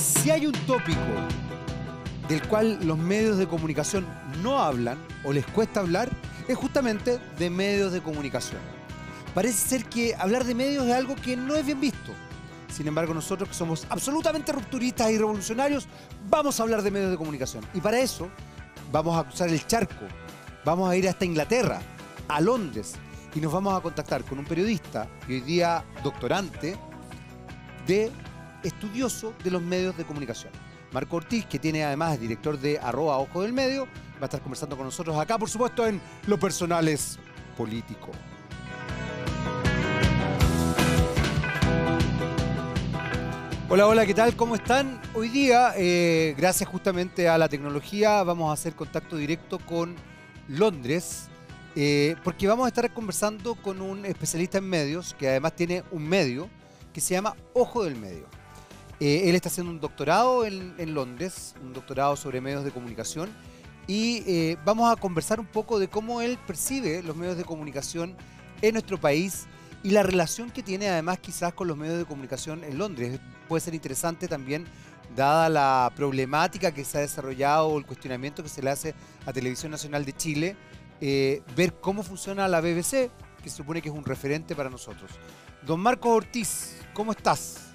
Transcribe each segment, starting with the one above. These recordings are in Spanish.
Si hay un tópico del cual los medios de comunicación no hablan o les cuesta hablar, es justamente de medios de comunicación. Parece ser que hablar de medios es algo que no es bien visto. Sin embargo, nosotros que somos absolutamente rupturistas y revolucionarios, vamos a hablar de medios de comunicación. Y para eso vamos a cruzar el charco, vamos a ir hasta Inglaterra, a Londres, y nos vamos a contactar con un periodista y hoy día doctorante de estudioso de los medios de comunicación. Marco Ortiz, que tiene además es director de @Ojo del Medio, va a estar conversando con nosotros acá, por supuesto, en Lo Personal es Político. Hola, hola, ¿qué tal? ¿Cómo están? Hoy día, gracias justamente a la tecnología, vamos a hacer contacto directo con Londres, porque vamos a estar conversando con un especialista en medios, que además tiene un medio que se llama Ojo del Medio. Él está haciendo un doctorado en Londres, un doctorado sobre medios de comunicación, y vamos a conversar un poco de cómo él percibe los medios de comunicación en nuestro país y la relación que tiene además quizás con los medios de comunicación en Londres. Puede ser interesante también, dada la problemática que se ha desarrollado o el cuestionamiento que se le hace a Televisión Nacional de Chile, ver cómo funciona la BBC, que se supone que es un referente para nosotros. Don Marcos Ortiz, ¿cómo estás?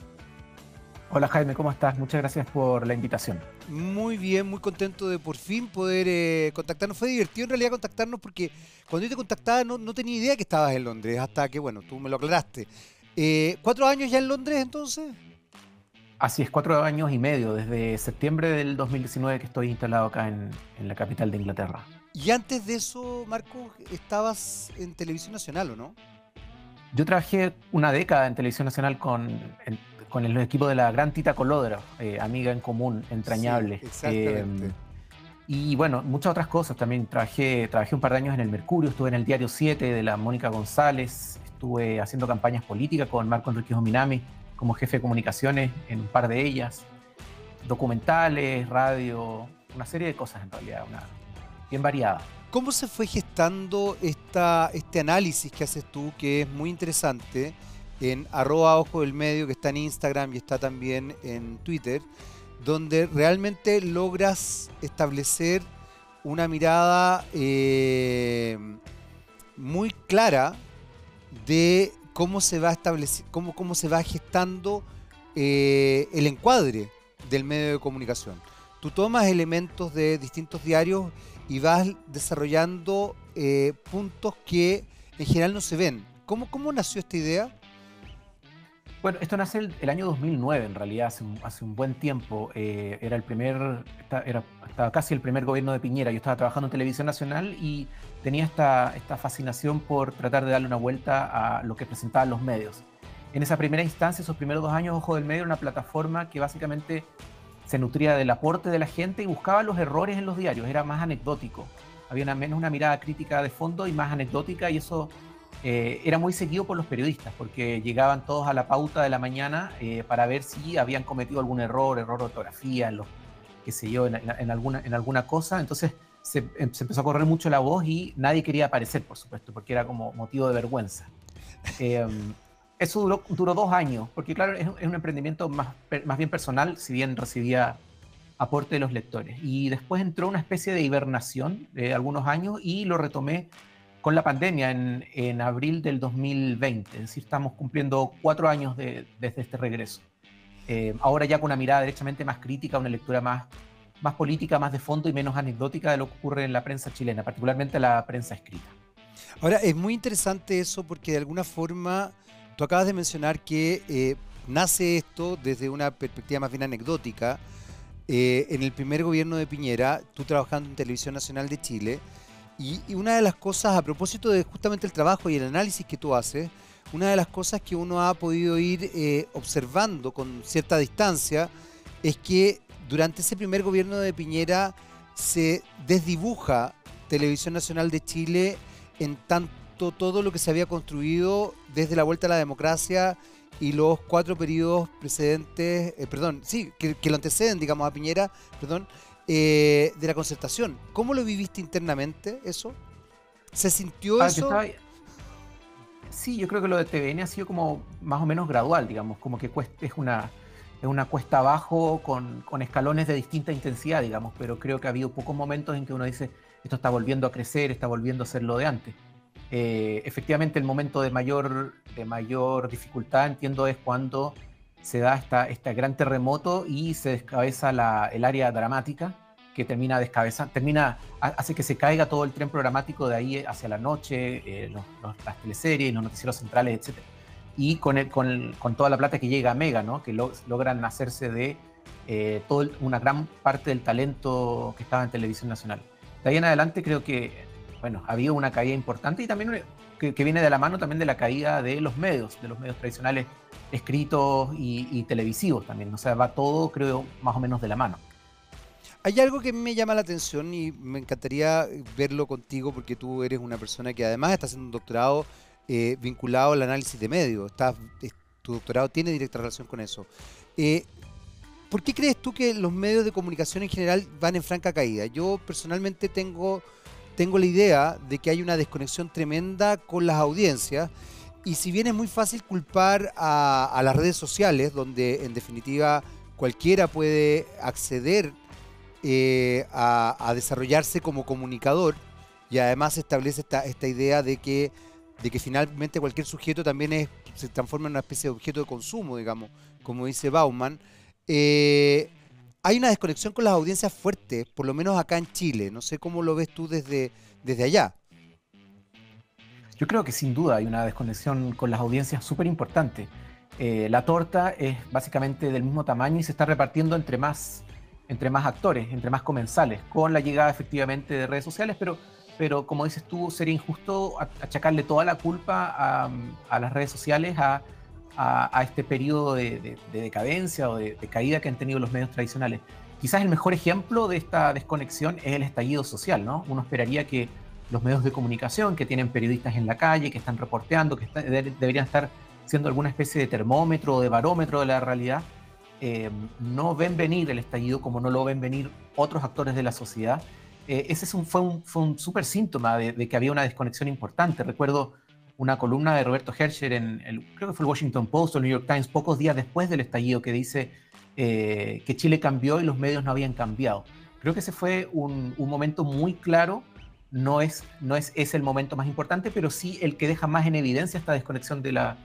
Hola Jaime, ¿cómo estás? Muchas gracias por la invitación. Muy bien, muy contento de por fin poder contactarnos. Fue divertido en realidad contactarnos porque cuando yo te contactaba no tenía idea que estabas en Londres, hasta que, bueno, tú me lo aclaraste. ¿4 años ya en Londres entonces? Así es, 4 años y medio, desde septiembre del 2019 que estoy instalado acá en la capital de Inglaterra. Y antes de eso, Marco, estabas en Televisión Nacional, ¿o no? Yo trabajé una década en Televisión Nacional con el equipo de la gran Tita Colodra, amiga en común, entrañable. Sí, exactamente. Y bueno, muchas otras cosas también. Trabajé un par de años en el Mercurio, estuve en el Diario 7 de la Mónica González, estuve haciendo campañas políticas con Marco Enrique Jominami como jefe de comunicaciones en un par de ellas, documentales, radio, una serie de cosas en realidad, bien variada. ¿Cómo se fue gestando este análisis que haces tú, que es muy interesante, en @Ojo del Medio, que está en Instagram y está también en Twitter, donde realmente logras establecer una mirada muy clara de cómo se va cómo se va gestando el encuadre del medio de comunicación? Tú tomas elementos de distintos diarios y vas desarrollando puntos que en general no se ven. ¿Cómo nació esta idea? Bueno, esto nace el año 2009, en realidad, hace un buen tiempo. Estaba casi el primer gobierno de Piñera. Yo estaba trabajando en Televisión Nacional y tenía esta fascinación por tratar de darle una vuelta a lo que presentaban los medios. En esa primera instancia, esos primeros 2 años, Ojo del Medio era una plataforma que básicamente se nutría del aporte de la gente y buscaba los errores en los diarios. Era más anecdótico. Había menos una mirada crítica de fondo y más anecdótica, y eso era muy seguido por los periodistas, porque llegaban todos a la pauta de la mañana para ver si habían cometido algún error de ortografía, qué sé yo, en alguna cosa. Entonces se empezó a correr mucho la voz y nadie quería aparecer, por supuesto, porque era como motivo de vergüenza. Eso duró 2 años, porque claro, es un emprendimiento más bien personal, si bien recibía aporte de los lectores. Y después entró una especie de hibernación de algunos años y lo retomé con la pandemia en abril del 2020. Es decir, estamos cumpliendo 4 años desde este regreso. Ahora ya con una mirada derechamente más crítica, una lectura más política, más de fondo y menos anecdótica de lo que ocurre en la prensa chilena, particularmente la prensa escrita. Ahora, es muy interesante eso porque de alguna forma tú acabas de mencionar que nace esto desde una perspectiva más bien anecdótica. En el primer gobierno de Piñera, tú trabajando en Televisión Nacional de Chile, y una de las cosas, a propósito de justamente el trabajo y el análisis que tú haces, una de las cosas que uno ha podido ir observando con cierta distancia es que durante ese primer gobierno de Piñera se desdibuja Televisión Nacional de Chile en tanto todo lo que se había construido desde la vuelta a la democracia y los 4 periodos precedentes, que lo anteceden, digamos, a Piñera, de la concertación. ¿Cómo lo viviste internamente eso? ¿Se sintió eso? Sí, yo creo que lo de TVN ha sido como más o menos gradual, digamos, como que una cuesta abajo con escalones de distinta intensidad, digamos, pero creo que ha habido pocos momentos en que uno dice, esto está volviendo a crecer, está volviendo a ser lo de antes. Efectivamente, el momento de mayor dificultad, entiendo, es cuando se da este gran terremoto y se descabeza el área dramática, que termina descabezando, hace que se caiga todo el tren programático de ahí hacia la noche, las teleseries, los noticieros centrales, etc. Y con toda la plata que llega a Mega, ¿no? Que logran hacerse de una gran parte del talento que estaba en Televisión Nacional. De ahí en adelante creo que, bueno, ha habido una caída importante y también que viene de la mano también de la caída de los medios tradicionales escritos y televisivos también. O sea, va todo, creo, más o menos de la mano. Hay algo que me llama la atención y me encantaría verlo contigo porque tú eres una persona que además está haciendo un doctorado vinculado al análisis de medios. Tu doctorado tiene directa relación con eso. Eh, ¿Por qué crees tú que los medios de comunicación en general van en franca caída? Yo personalmente tengo la idea de que hay una desconexión tremenda con las audiencias y si bien es muy fácil culpar a las redes sociales, donde en definitiva cualquiera puede acceder a desarrollarse como comunicador y además se establece esta idea de que finalmente cualquier sujeto también se transforma en una especie de objeto de consumo, digamos, como dice Bauman. Hay una desconexión con las audiencias fuertes, por lo menos acá en Chile. No sé cómo lo ves tú desde allá. Yo creo que sin duda hay una desconexión con las audiencias súper importante. La torta es básicamente del mismo tamaño y se está repartiendo entre más actores, entre más comensales, con la llegada efectivamente de redes sociales, pero como dices tú, sería injusto achacarle toda la culpa a las redes sociales, a este periodo de decadencia o de caída que han tenido los medios tradicionales. Quizás el mejor ejemplo de esta desconexión es el estallido social, ¿no? Uno esperaría que los medios de comunicación, que tienen periodistas en la calle, que están reporteando, que deberían estar siendo alguna especie de termómetro o de barómetro de la realidad, no ven venir el estallido como no lo ven venir otros actores de la sociedad. Ese fue un súper síntoma de que había una desconexión importante. Recuerdo una columna de Roberto Herscher creo que fue el Washington Post o el New York Times, pocos días después del estallido, que dice que Chile cambió y los medios no habían cambiado. Creo que ese fue un momento muy claro. No es el momento más importante, pero sí el que deja más en evidencia esta desconexión a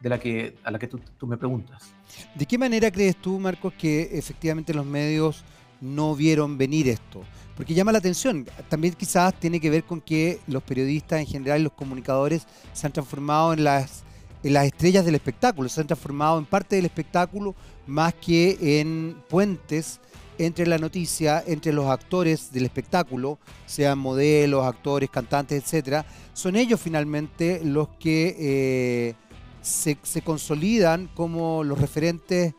la que tú me preguntas. ¿De qué manera crees tú, Marcos, que efectivamente los medios no vieron venir esto? Porque llama la atención. También quizás tiene que ver con que los periodistas en general, los comunicadores, se han transformado en las estrellas del espectáculo, se han transformado en parte del espectáculo más que en puentes entre la noticia, entre los actores del espectáculo, sean modelos, actores, cantantes, etcétera. Son ellos finalmente los que se consolidan como los referentes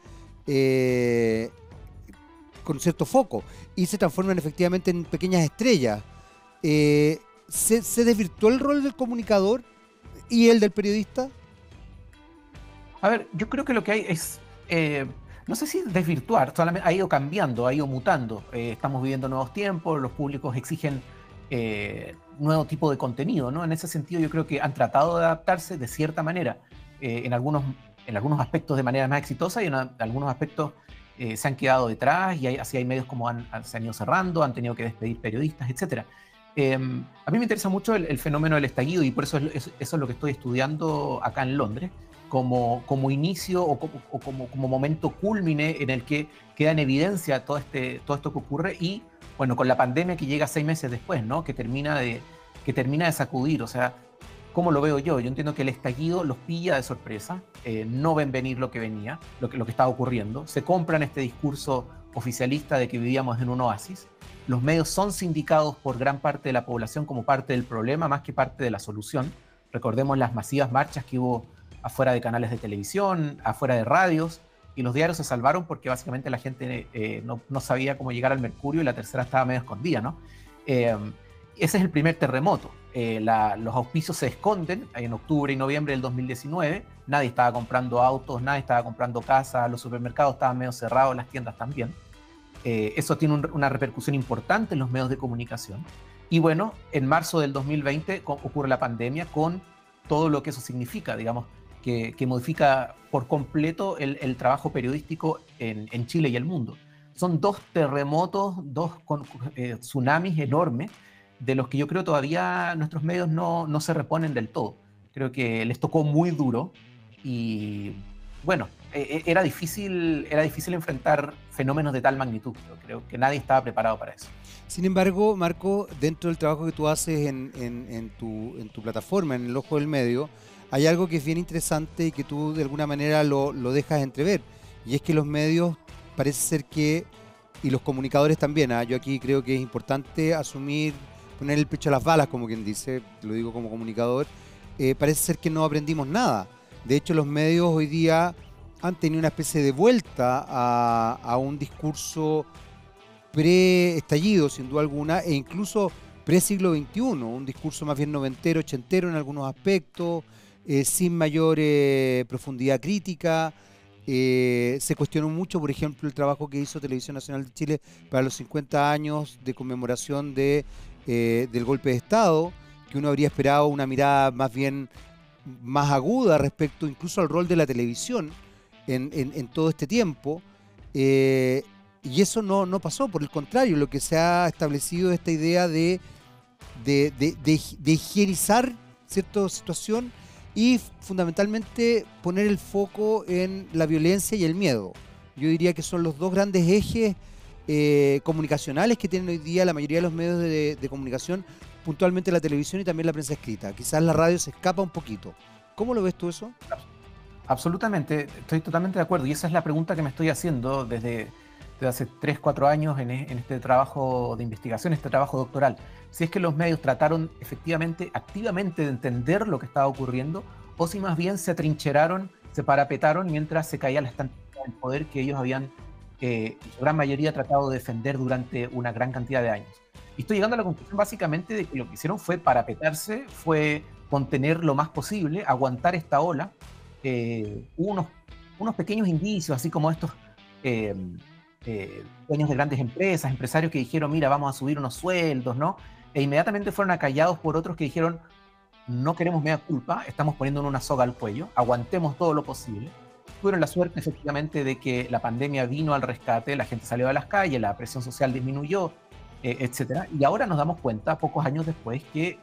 con cierto foco y se transforman efectivamente en pequeñas estrellas. ¿Se desvirtuó el rol del comunicador y el del periodista? A ver, yo creo que lo que hay es, no sé si desvirtuar, solamente ha ido cambiando, ha ido mutando. Estamos viviendo nuevos tiempos, los públicos exigen nuevo tipo de contenido, ¿no? En ese sentido yo creo que han tratado de adaptarse de cierta manera, en algunos aspectos de manera más exitosa y en algunos aspectos se han quedado detrás y así hay medios como se han ido cerrando, han tenido que despedir periodistas, etc. A mí me interesa mucho el fenómeno del estallido y por eso eso es lo que estoy estudiando acá en Londres, como inicio o como momento cúlmine en el que queda en evidencia todo esto que ocurre y, bueno, con la pandemia que llega 6 meses después, ¿no? Que termina de sacudir, o sea, ¿cómo lo veo yo? Yo entiendo que el estallido los pilla de sorpresa, no ven venir lo que venía, lo que estaba ocurriendo, se compran este discurso oficialista de que vivíamos en un oasis, los medios son sindicados por gran parte de la población como parte del problema más que parte de la solución. Recordemos las masivas marchas que hubo afuera de canales de televisión, afuera de radios, y los diarios se salvaron porque básicamente la gente no sabía cómo llegar al mercurio y la tercera estaba medio escondida, ¿no? Ese es el primer terremoto. Los auspicios se esconden en octubre y noviembre del 2019. Nadie estaba comprando autos, nadie estaba comprando casas, los supermercados estaban medio cerrados, las tiendas también. Eso tiene una repercusión importante en los medios de comunicación. Y bueno, en marzo del 2020 ocurre la pandemia con todo lo que eso significa, digamos, que modifica por completo el trabajo periodístico en Chile y el mundo. Son dos terremotos, tsunamis enormes, de los que yo creo todavía nuestros medios no se reponen del todo. Creo que les tocó muy duro y bueno, era difícil enfrentar fenómenos de tal magnitud. Creo que nadie estaba preparado para eso. Sin embargo, Marco, dentro del trabajo que tú haces en tu plataforma, en el Ojo del Medio, hay algo que es bien interesante y que tú de alguna manera lo dejas entrever. Y es que los medios parece ser que, y los comunicadores también, yo aquí creo que es importante asumir, poner el pecho a las balas, como quien dice, lo digo como comunicador, parece ser que no aprendimos nada. De hecho, los medios hoy día han tenido una especie de vuelta a un discurso pre-estallido, sin duda alguna, e incluso pre-siglo XXI, un discurso más bien noventero, ochentero en algunos aspectos, sin mayor profundidad crítica. Se cuestionó mucho, por ejemplo, el trabajo que hizo Televisión Nacional de Chile para los 50 años de conmemoración del golpe de Estado, que uno habría esperado una mirada más bien más aguda respecto incluso al rol de la televisión en todo este tiempo. Y eso no pasó, por el contrario, lo que se ha establecido es esta idea de higienizar cierta situación y fundamentalmente poner el foco en la violencia y el miedo. Yo diría que son los dos grandes ejes comunicacionales que tienen hoy día la mayoría de los medios de comunicación, puntualmente la televisión y también la prensa escrita. Quizás la radio se escapa un poquito. ¿Cómo lo ves tú eso? Absolutamente, estoy totalmente de acuerdo y esa es la pregunta que me estoy haciendo desde hace 3, 4 años en este trabajo de investigación, este trabajo doctoral. Si es que los medios trataron efectivamente, activamente de entender lo que estaba ocurriendo o si más bien se atrincheraron, se parapetaron mientras se caía la estantería del poder que ellos habían, en su gran mayoría, tratado de defender durante una gran cantidad de años. Y estoy llegando a la conclusión básicamente de que lo que hicieron fue parapetarse, fue contener lo más posible, aguantar esta ola. Hubo unos pequeños indicios, así como estos dueños de grandes empresas, empresarios que dijeron, mira, vamos a subir unos sueldos, ¿no? E inmediatamente fueron acallados por otros que dijeron, no queremos mea culpa, estamos poniéndonos una soga al cuello, aguantemos todo lo posible. Tuvieron la suerte, efectivamente, de que la pandemia vino al rescate, la gente salió a las calles, la presión social disminuyó, etcétera. Y ahora nos damos cuenta, pocos años después, que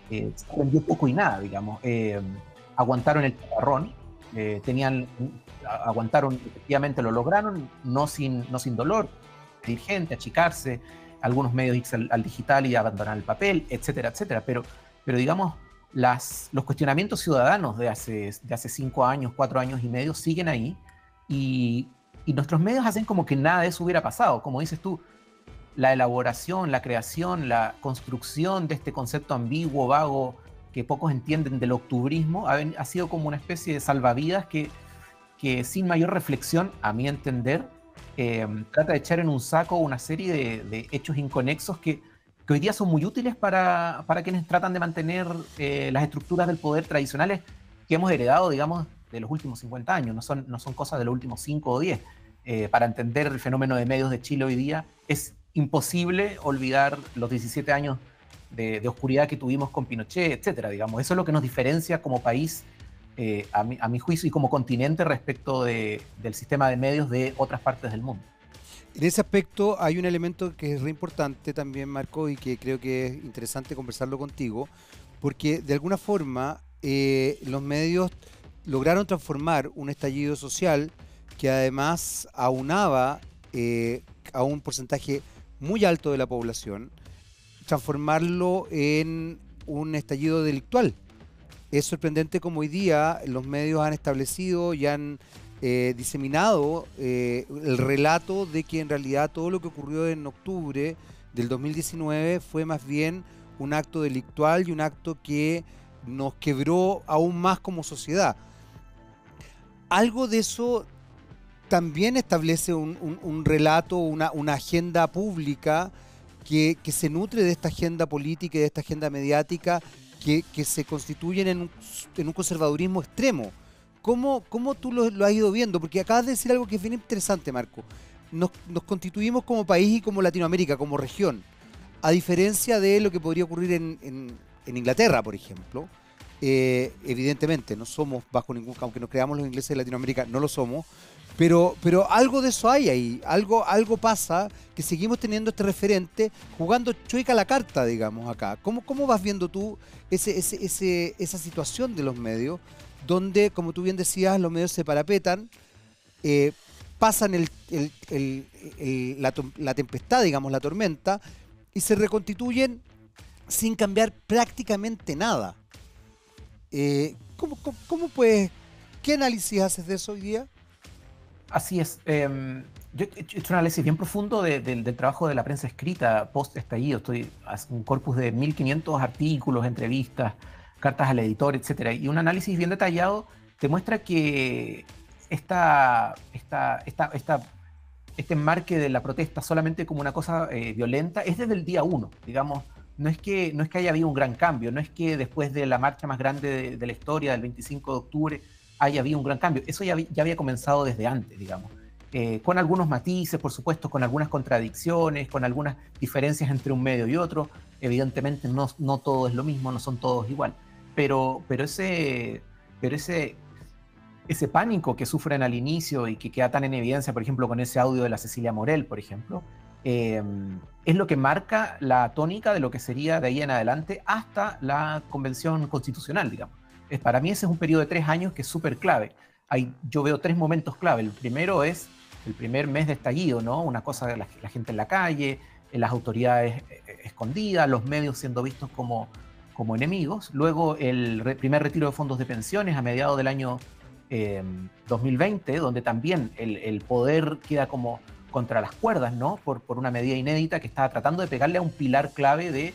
se aprendió poco y nada, digamos. Aguantaron el chaparrón, aguantaron, efectivamente lo lograron, no sin dolor, pedir gente, achicarse, algunos medios irse al digital y abandonar el papel, etcétera, etcétera. Pero digamos, los cuestionamientos ciudadanos de hace 5 años, 4 años y medio siguen ahí y nuestros medios hacen como que nada de eso hubiera pasado. Como dices tú, la elaboración, la creación, la construcción de este concepto ambiguo, vago, que pocos entienden del octubrismo, ha sido como una especie de salvavidas que sin mayor reflexión, a mi entender, trata de echar en un saco una serie de hechos inconexos que hoy día son muy útiles para quienes tratan de mantener las estructuras del poder tradicionales que hemos heredado, digamos, de los últimos 50 años, no son cosas de los últimos 5 o 10. Para entender el fenómeno de medios de Chile hoy día, es imposible olvidar los 17 años de oscuridad que tuvimos con Pinochet, etcétera, digamos. Eso es lo que nos diferencia como país, a mi juicio, y como continente respecto del sistema de medios de otras partes del mundo. En ese aspecto hay un elemento que es re importante también, Marco, y que creo que es interesante conversarlo contigo, porque de alguna forma los medios lograron transformar un estallido social que además aunaba a un porcentaje muy alto de la población, transformarlo en un estallido delictual. Es sorprendente como hoy día los medios han establecido y han diseminado el relato de que en realidad todo lo que ocurrió en octubre del 2019 fue más bien un acto delictual y un acto que nos quebró aún más como sociedad. Algo de eso también establece un relato, una agenda pública que se nutre de esta agenda política y de esta agenda mediática que se constituyen en un conservadurismo extremo. ¿Cómo tú lo has ido viendo? Porque acabas de decir algo que es bien interesante, Marco. Nos constituimos como país y como Latinoamérica, como región, a diferencia de lo que podría ocurrir en Inglaterra, por ejemplo, evidentemente, no somos bajo ningún, aunque nos creamos los ingleses de Latinoamérica, no lo somos, pero algo de eso hay ahí, algo pasa, que seguimos teniendo este referente jugando chueca la carta, digamos, acá. ¿Cómo vas viendo tú esa situación de los medios, donde, como tú bien decías, los medios se parapetan, eh, pasan la tempestad, digamos, la tormenta, y se reconstituyen sin cambiar prácticamente nada? ¿Cómo puedes, qué análisis haces de eso hoy día? Así es. Yo he hecho un análisis bien profundo del trabajo de la prensa escrita post-estallido. Estoy haciendo un corpus de 1500 artículos, entrevistas, cartas al editor, etcétera. Y un análisis bien detallado te muestra que este enmarque de la protesta solamente como una cosa violenta es desde el día uno, digamos. No es que haya habido un gran cambio, no es que después de la marcha más grande de la historia, del 25 de octubre, haya habido un gran cambio. Eso ya había comenzado desde antes, digamos. Con algunos matices, por supuesto, con algunas contradicciones, con algunas diferencias entre un medio y otro. Evidentemente no todo es lo mismo, no son todos igual. Pero ese pánico que sufren al inicio y que queda tan en evidencia, por ejemplo, con ese audio de la Cecilia Morel, por ejemplo, es lo que marca la tónica de lo que sería de ahí en adelante hasta la Convención Constitucional, digamos. Para mí ese es un periodo de 3 años que es súper clave. Yo veo 3 momentos clave. El primero es el primer mes de estallido, ¿no? Una cosa de la gente en la calle, las autoridades escondidas, los medios siendo vistos como enemigos. Luego el primer retiro de fondos de pensiones a mediados del año 2020, donde también el poder queda como contra las cuerdas, ¿no? Por una medida inédita que estaba tratando de pegarle a un pilar clave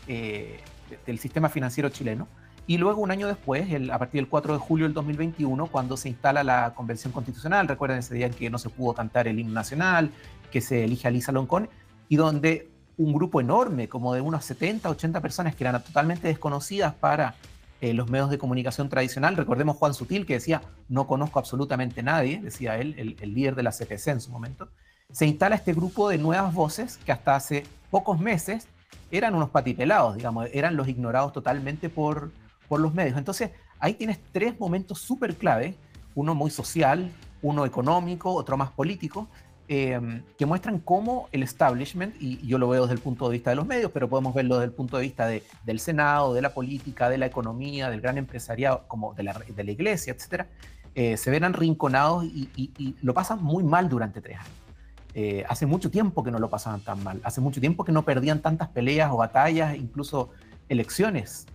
del sistema financiero chileno. Y luego, un año después, a partir del 4 de julio del 2021, cuando se instala la Convención Constitucional, recuerden ese día en que no se pudo cantar el himno nacional, que se elige a Lisa Loncón, y donde un grupo enorme, como de unos 70, 80 personas que eran totalmente desconocidas para los medios de comunicación tradicional. Recordemos Juan Sutil, que decía, no conozco absolutamente a nadie, decía él, el líder de la CPC en su momento. Se instala este grupo de nuevas voces que hasta hace pocos meses eran unos patipelados, digamos, eran los ignorados totalmente por los medios. Entonces, ahí tienes 3 momentos súper clave, uno muy social, uno económico, otro más político, que muestran cómo el establishment, y yo lo veo desde el punto de vista de los medios, pero podemos verlo desde el punto de vista del Senado, de la política, de la economía, del gran empresariado, como de la iglesia, etcétera, se ven arrinconados y lo pasan muy mal durante 3 años. Hace mucho tiempo que no lo pasaban tan mal, hace mucho tiempo que no perdían tantas peleas o batallas, incluso elecciones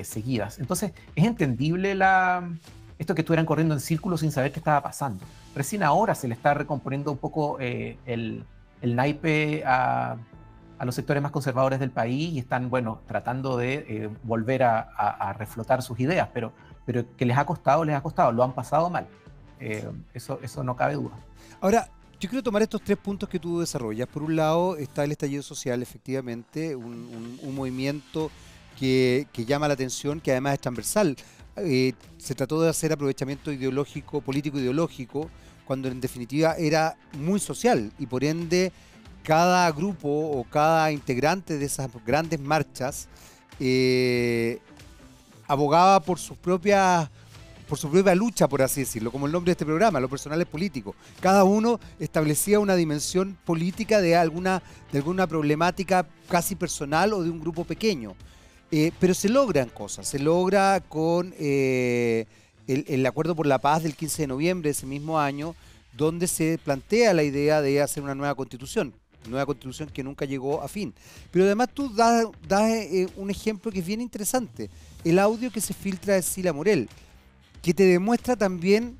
seguidas. Entonces, es entendible esto que estuvieran corriendo en círculos sin saber qué estaba pasando. Recién ahora se le está recomponiendo un poco el naipe a los sectores más conservadores del país y están, bueno, tratando de volver a reflotar sus ideas, pero que les ha costado, lo han pasado mal. Eso no cabe duda. Ahora, yo quiero tomar estos 3 puntos que tú desarrollas. Por un lado está el estallido social, efectivamente, un movimiento que llama la atención, que además es transversal. Se trató de hacer aprovechamiento ideológico, político-ideológico, cuando en definitiva era muy social, y por ende cada grupo o cada integrante de esas grandes marchas abogaba por su propia lucha, por así decirlo, como el nombre de este programa, lo personal es político. Cada uno establecía una dimensión política de alguna problemática casi personal o de un grupo pequeño. Pero se logran cosas, se logra con el Acuerdo por la Paz del 15 de noviembre de ese mismo año, donde se plantea la idea de hacer una nueva constitución que nunca llegó a fin. Pero además tú das un ejemplo que es bien interesante, el audio que se filtra de Cecilia Morel, que te demuestra también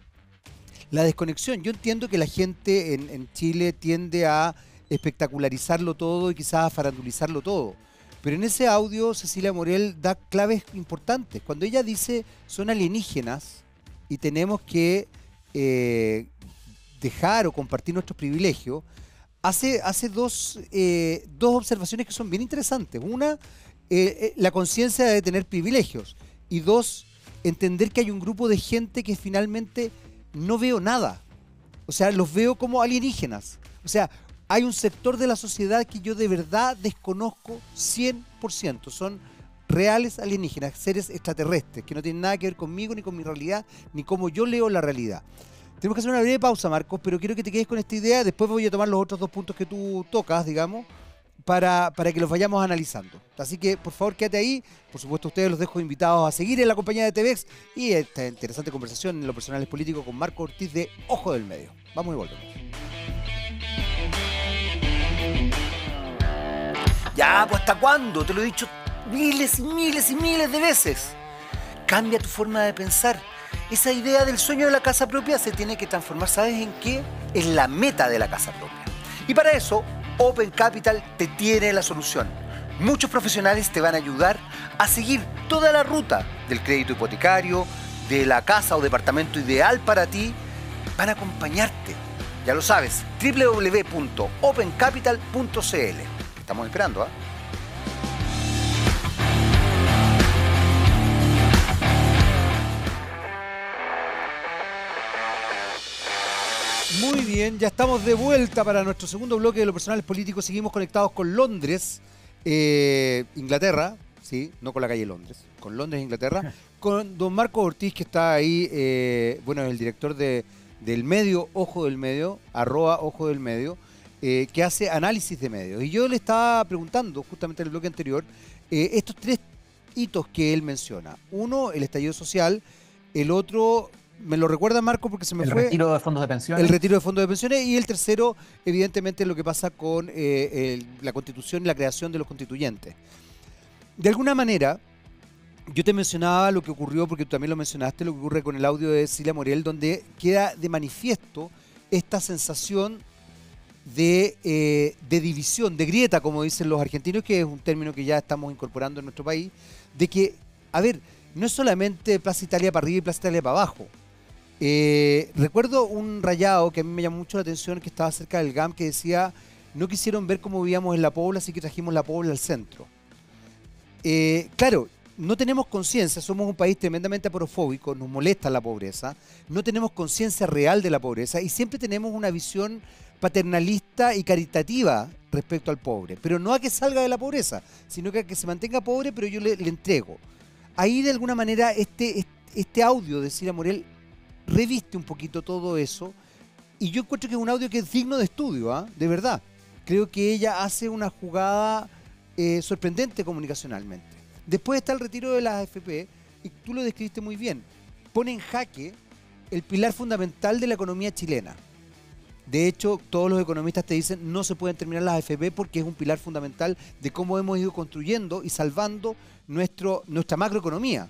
la desconexión. Yo entiendo que la gente en Chile tiende a espectacularizarlo todo y quizás a farandulizarlo todo. Pero en ese audio Cecilia Morel da claves importantes. Cuando ella dice son alienígenas y tenemos que dejar o compartir nuestros privilegios, hace dos observaciones que son bien interesantes. Una, la conciencia de tener privilegios. Y 2, entender que hay un grupo de gente que finalmente no veo nada. O sea, los veo como alienígenas. O sea, hay un sector de la sociedad que yo de verdad desconozco 100%. Son reales alienígenas, seres extraterrestres, que no tienen nada que ver conmigo, ni con mi realidad, ni cómo yo leo la realidad. Tenemos que hacer una breve pausa, Marcos, pero quiero que te quedes con esta idea. Después voy a tomar los otros dos puntos que tú tocas, digamos, para que los vayamos analizando. Así que, por favor, quédate ahí. Por supuesto, ustedes los dejo invitados a seguir en la compañía de TVX y esta interesante conversación en lo personal es político con Marco Ortiz de Ojo del Medio. Vamos y volvemos. Ya, pues ¿hasta cuándo? Te lo he dicho miles y miles y miles de veces. Cambia tu forma de pensar. Esa idea del sueño de la casa propia se tiene que transformar, ¿sabes en qué? En la meta de la casa propia. Y para eso, Open Capital te tiene la solución. Muchos profesionales te van a ayudar a seguir toda la ruta del crédito hipotecario, de la casa o departamento ideal para ti. Van a acompañarte. Ya lo sabes, www.opencapital.cl. Estamos esperando, ¿ah? Muy bien, ya estamos de vuelta para nuestro segundo bloque de Lo Personal es Político. Seguimos conectados con Londres, Inglaterra, sí, no con la calle Londres, con Londres, Inglaterra, con don Marco Ortiz, que está ahí, bueno, es el director del medio Ojo del Medio, @Ojo del Medio, que hace análisis de medios. Y yo le estaba preguntando, justamente en el bloque anterior, estos tres hitos que él menciona. Uno, el estallido social. El otro, me lo recuerda Marco porque se me fue. El retiro de fondos de pensiones. El retiro de fondos de pensiones. Y el tercero, evidentemente, lo que pasa con la Constitución y la creación de los constituyentes. De alguna manera, yo te mencionaba lo que ocurrió, porque tú también lo mencionaste, lo que ocurre con el audio de Cilia Morel, donde queda de manifiesto esta sensación de división, de grieta, como dicen los argentinos, que es un término que ya estamos incorporando en nuestro país, de que, a ver, no es solamente Plaza Italia para arriba y Plaza Italia para abajo. Recuerdo un rayado que a mí me llamó mucho la atención, que estaba cerca del GAM, que decía: no quisieron ver cómo vivíamos en La Pobla, así que trajimos La Pobla al centro. Claro, no tenemos conciencia, somos un país tremendamente aporofóbico, nos molesta la pobreza, no tenemos conciencia real de la pobreza y siempre tenemos una visión paternalista y caritativa respecto al pobre, pero no a que salga de la pobreza, sino que a que se mantenga pobre, pero yo le entrego. Ahí de alguna manera este audio de Cilia Morel reviste un poquito todo eso, y yo encuentro que es un audio que es digno de estudio, ¿eh? De verdad. Creo que ella hace una jugada sorprendente comunicacionalmente. Después está el retiro de las AFP, y tú lo describiste muy bien. Pone en jaque el pilar fundamental de la economía chilena. De hecho, todos los economistas te dicen no se pueden terminar las AFP porque es un pilar fundamental de cómo hemos ido construyendo y salvando nuestra macroeconomía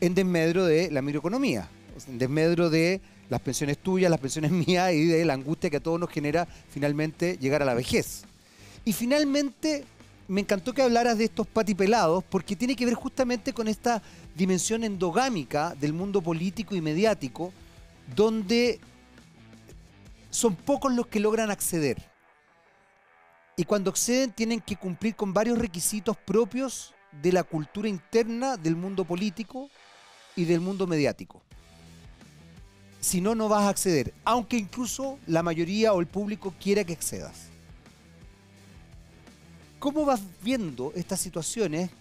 en desmedro de la microeconomía, en desmedro de las pensiones tuyas, las pensiones mías y de la angustia que a todos nos genera finalmente llegar a la vejez. Y finalmente me encantó que hablaras de estos patipelados porque tiene que ver justamente con esta dimensión endogámica del mundo político y mediático, donde son pocos los que logran acceder. Y cuando acceden tienen que cumplir con varios requisitos propios de la cultura interna del mundo político y del mundo mediático. Si no, no vas a acceder, aunque incluso la mayoría o el público quiera que accedas. ¿Cómo vas viendo estas situaciones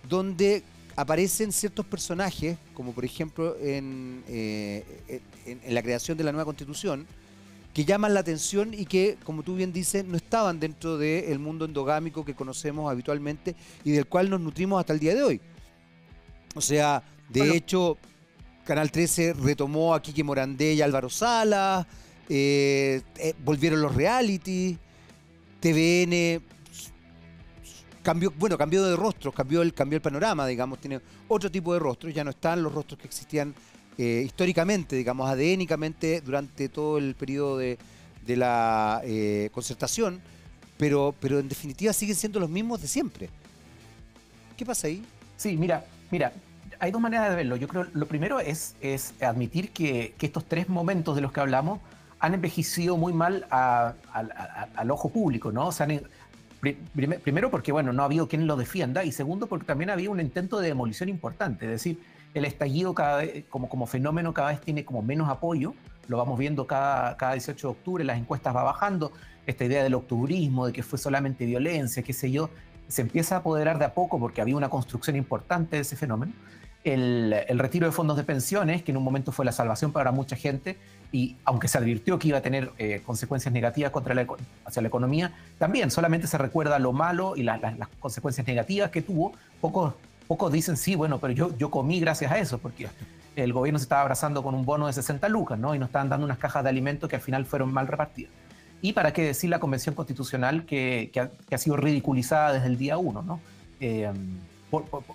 donde aparecen ciertos personajes, como por ejemplo en la creación de la nueva Constitución, que llaman la atención y que, como tú bien dices, no estaban dentro del mundo endogámico que conocemos habitualmente y del cual nos nutrimos hasta el día de hoy? O sea, de hecho, Canal 13 retomó a Quique Morandé y Álvaro Salas, volvieron los reality, TVN cambió de rostros, cambió el panorama, digamos, tiene otro tipo de rostros, ya no están los rostros que existían históricamente, digamos, adénicamente durante todo el periodo de la concertación, pero en definitiva siguen siendo los mismos de siempre. ¿Qué pasa ahí? Sí, mira, hay dos maneras de verlo. Yo creo lo primero es admitir que estos tres momentos de los que hablamos han envejecido muy mal al ojo público, ¿no? O sea, primero porque, bueno, no ha habido quien lo defienda, y segundo porque también había un intento de demolición importante. Es decir, el estallido cada vez, como fenómeno cada vez tiene como menos apoyo. Lo vamos viendo cada 18 de octubre, las encuestas va bajando. Esta idea del octubrismo, de que fue solamente violencia, qué sé yo, se empieza a apoderar de a poco, porque había una construcción importante de ese fenómeno, el retiro de fondos de pensiones, que en un momento fue la salvación para mucha gente, y aunque se advirtió que iba a tener consecuencias negativas hacia la economía, también solamente se recuerda lo malo y las consecuencias negativas que tuvo. Pocos dicen, sí, bueno, pero yo comí gracias a eso, porque el gobierno se estaba abrazando con un bono de 60 lucas, ¿no? Y nos estaban dando unas cajas de alimentos que al final fueron mal repartidas. Y para qué decir la Convención Constitucional que ha sido ridiculizada desde el día uno, ¿no?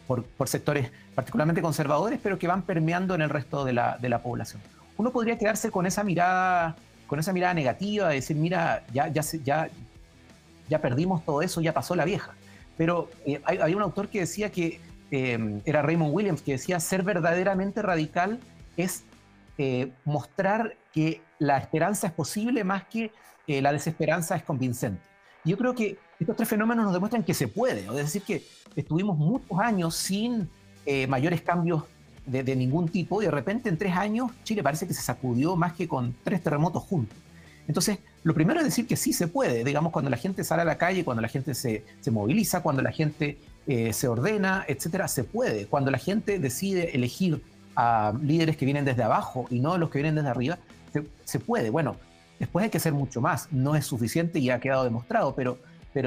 Por sectores particularmente conservadores, pero que van permeando en el resto de la población. Uno podría quedarse con esa mirada negativa, de decir, mira, ya perdimos todo eso, ya pasó la vieja. Pero hay un autor que decía que, era Raymond Williams, que decía, ser verdaderamente radical es mostrar que la esperanza es posible más que la desesperanza es convincente. Y yo creo que estos tres fenómenos nos demuestran que se puede, ¿no? Es decir, que estuvimos muchos años sin mayores cambios de ningún tipo, y de repente en 3 años Chile parece que se sacudió más que con 3 terremotos juntos. Entonces, lo primero es decir que sí se puede, digamos, cuando la gente sale a la calle, cuando la gente se moviliza, cuando la gente se ordena, etcétera, se puede. Cuando la gente decide elegir a líderes que vienen desde abajo y no los que vienen desde arriba, se puede. Bueno, después hay que hacer mucho más, no es suficiente y ha quedado demostrado, pero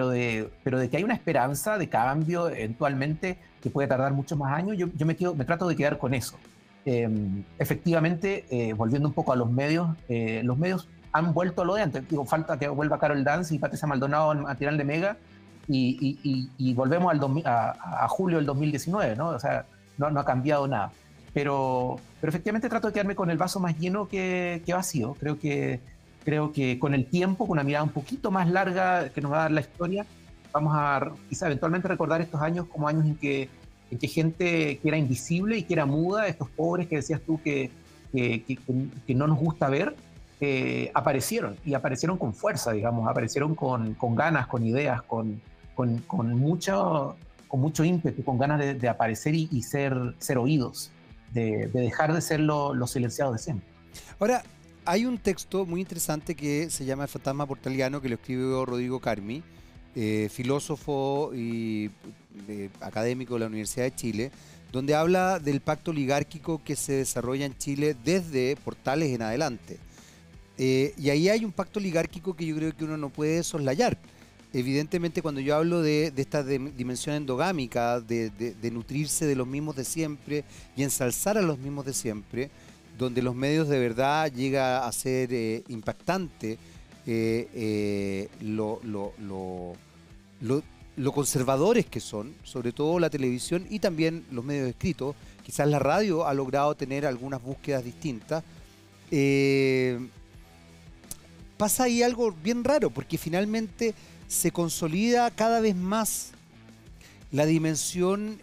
de que hay una esperanza de cambio eventualmente que puede tardar muchos más años, yo me trato de quedar con eso. Efectivamente, volviendo un poco a los medios han vuelto a lo de antes. Digo, falta que vuelva Carol Dance y Patricia Maldonado a tirar de Mega y volvemos a julio del 2019, ¿no? O sea, no ha cambiado nada. Pero efectivamente trato de quedarme con el vaso más lleno que vacío. Creo que con el tiempo, con una mirada un poquito más larga que nos va a dar la historia, vamos a quizá eventualmente recordar estos años como años en que gente que era invisible y que era muda, estos pobres que decías tú que no nos gusta ver, aparecieron, y aparecieron con fuerza, digamos, aparecieron con ganas, con ideas, con mucho ímpetu, con ganas de aparecer y ser oídos, de dejar de ser los silenciados de siempre. Ahora, hay un texto muy interesante que se llama El fantasma portaliano, que lo escribió Rodrigo Carmi, filósofo y académico de la Universidad de Chile, donde habla del pacto oligárquico que se desarrolla en Chile desde Portales en adelante. Y ahí hay un pacto oligárquico que yo creo que uno no puede soslayar. Evidentemente, cuando yo hablo de esta dimensión endogámica, de nutrirse de los mismos de siempre y ensalzar a los mismos de siempre, donde los medios de verdad llega a ser impactante lo conservadores que son, sobre todo la televisión y también los medios escritos. Quizás la radio ha logrado tener algunas búsquedas distintas. Pasa ahí algo bien raro, porque finalmente se consolida cada vez más la dimensión